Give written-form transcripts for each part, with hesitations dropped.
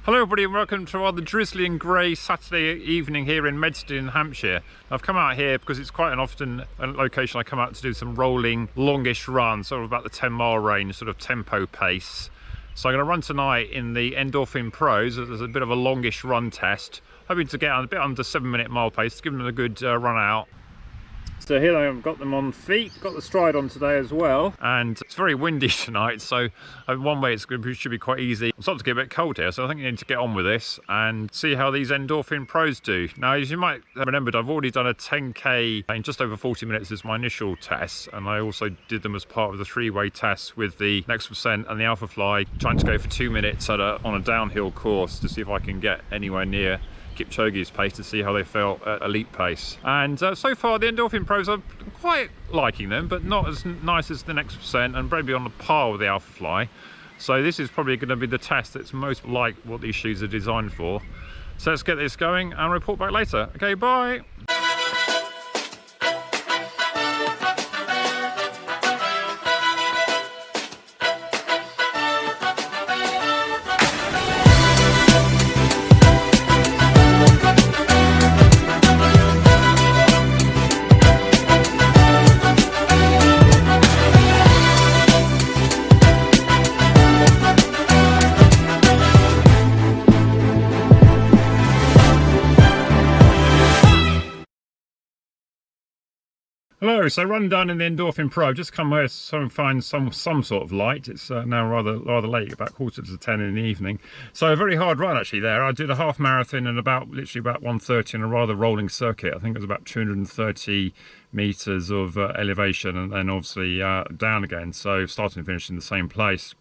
Hello everybody and welcome to a rather drizzly and grey Saturday evening here in Medstead in Hampshire. I've come out here because it's quite an often a location I come out to do some rolling longish runs, sort of about the 10-mile range, sort of tempo pace. So I'm going to run tonight in the Endorphin Pros. There's a bit of a longish run test, hoping to get on a bit under 7-minute mile pace, to give them a good run out. So here I've got them on feet, got the stride on today as well, and it's very windy tonight, so one way it should be quite easy. I'm starting to get a bit cold here, so I think you need to get on with this and see how these Endorphin Pros do. Now, as you might have remembered, I've already done a 10k in just over 40 minutes as my initial test, and I also did them as part of the three-way test with the Next Percent and the Alpha Fly, trying to go for 2 minutes on a downhill course to see if I can get anywhere near Kipchoge's pace, to see how they felt at elite pace. And so far the Endorphin Pros, I'm quite liking them, but not as nice as the Next Percent, and maybe on the par with the Alpha Fly. So this is probably going to be the test that's most like what these shoes are designed for. So let's get this going and report back later. Okay, bye. Hello, so run done in the Endorphin Pro. I've just come here to find some sort of light. It's now rather late, about 9:45 in the evening. So a very hard run actually there. I did a half marathon and literally about 1:30 in a rather rolling circuit. I think it was about 230 meters of elevation, and then obviously down again. So starting and finishing in the same place.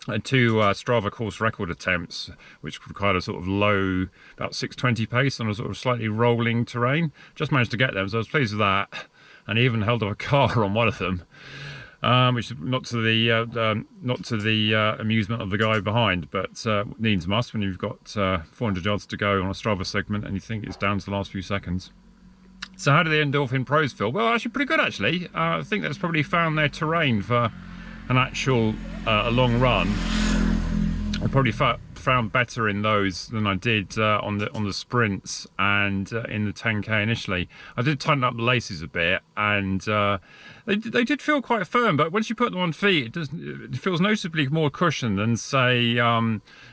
And two Strava course record attempts, which required a sort of low, about 6:20 pace on a sort of slightly rolling terrain. Just managed to get them, so I was pleased with that. And even held up a car on one of them, which is not to the amusement of the guy behind, but needs must when you've got 400 yards to go on a Strava segment and you think it's down to the last few seconds. So how do the Endorphin Pros feel? Well, actually pretty good actually. I think that's probably found their terrain for an actual a long run. I probably found better in those than I did on the sprints and in the 10k initially. I did tighten up the laces a bit, and they did feel quite firm, but once you put them on feet, it feels noticeably more cushioned than, say,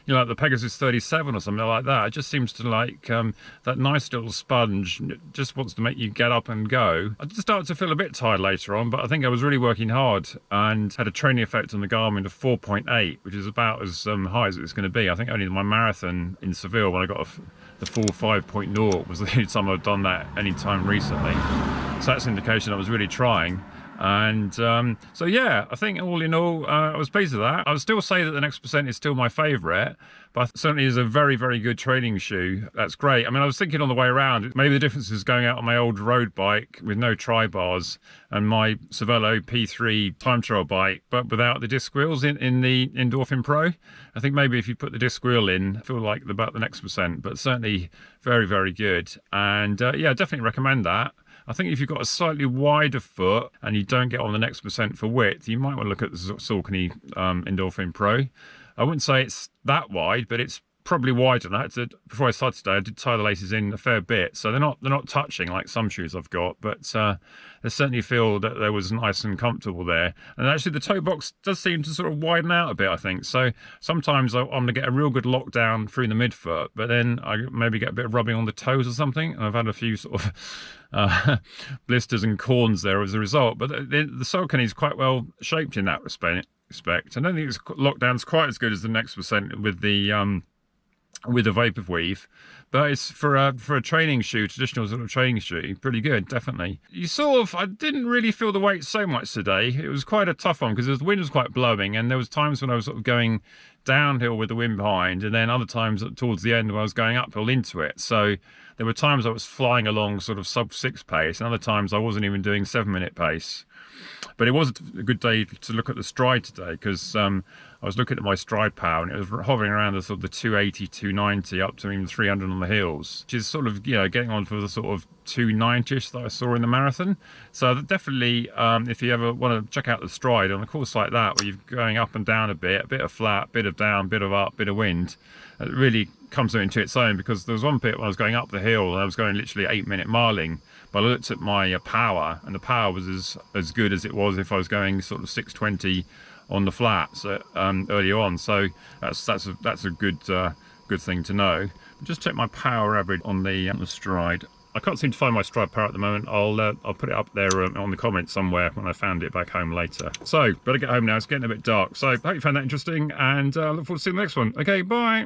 like the Pegasus 37 or something like that. It just seems to like that nice little sponge just wants to make you get up and go. I did start to feel a bit tired later on, but I think I was really working hard and had a training effect on the Garmin of 4.8, which is about as high as it's going to be. I think only my marathon in Seville, when I got the full 5.0, was the only time I've done that any time recently. So that's an indication I was really trying. And so yeah, I think all in all I was pleased with that. I would still say that the Next Percent is still my favourite, but certainly is a very, very good training shoe. That's great. I mean, I was thinking on the way around, maybe the difference is going out on my old road bike with no tri-bars and my Cervelo P3 time trial bike, but without the disc wheels in the Endorphin Pro. I think maybe if you put the disc wheel in, I feel like about the Next Percent, but certainly very, very good. And yeah, definitely recommend that. I think if you've got a slightly wider foot and you don't get on the Next Percent for width, you might want to look at the Saucony Endorphin Pro. I wouldn't say it's that wide, but it's probably wider than that. Before I started today, I did tie the laces in a fair bit, so they're not touching like some shoes I've got, but they certainly feel that there was nice and comfortable there. And actually the toe box does seem to sort of widen out a bit, I think. So sometimes I'm going to get a real good lockdown through the midfoot, but then I maybe get a bit of rubbing on the toes or something, and I've had a few sort of blisters and corns there as a result. But the Saucony is quite well shaped in that respect. I don't think its lockdown's quite as good as the Next Percent with the vapor weave, but it's for a training shoe, traditional sort of training shoe, pretty good, definitely. I didn't really feel the weight so much today. It was quite a tough one because the wind was quite blowing, and there was times when I was sort of going downhill with the wind behind, and then other times towards the end when I was going uphill into it. So there were times I was flying along sort of sub-6 pace, and other times I wasn't even doing 7-minute pace. But it was a good day to look at the stride today, because I was looking at my stride power and it was hovering around the sort of the 280, 290 up to even 300 on the hills, which is sort of, you know, getting on for the sort of 290ish that I saw in the marathon. So definitely, if you ever want to check out the stride on a course like that, where you're going up and down a bit of flat, bit of down, bit of up, bit of wind, it really comes into its own. Because there was one bit when I was going up the hill and I was going literally 8-minute miling, but I looked at my power, and the power was as good as it was if I was going sort of 620 on the flats earlier on. So that's a good good thing to know. Just check my power average on the stride. I can't seem to find my stride power at the moment. I'll put it up there on the comments somewhere when I found it back home later. So better get home now, it's getting a bit dark. So I hope you found that interesting, and look forward to seeing the next one. Okay, bye.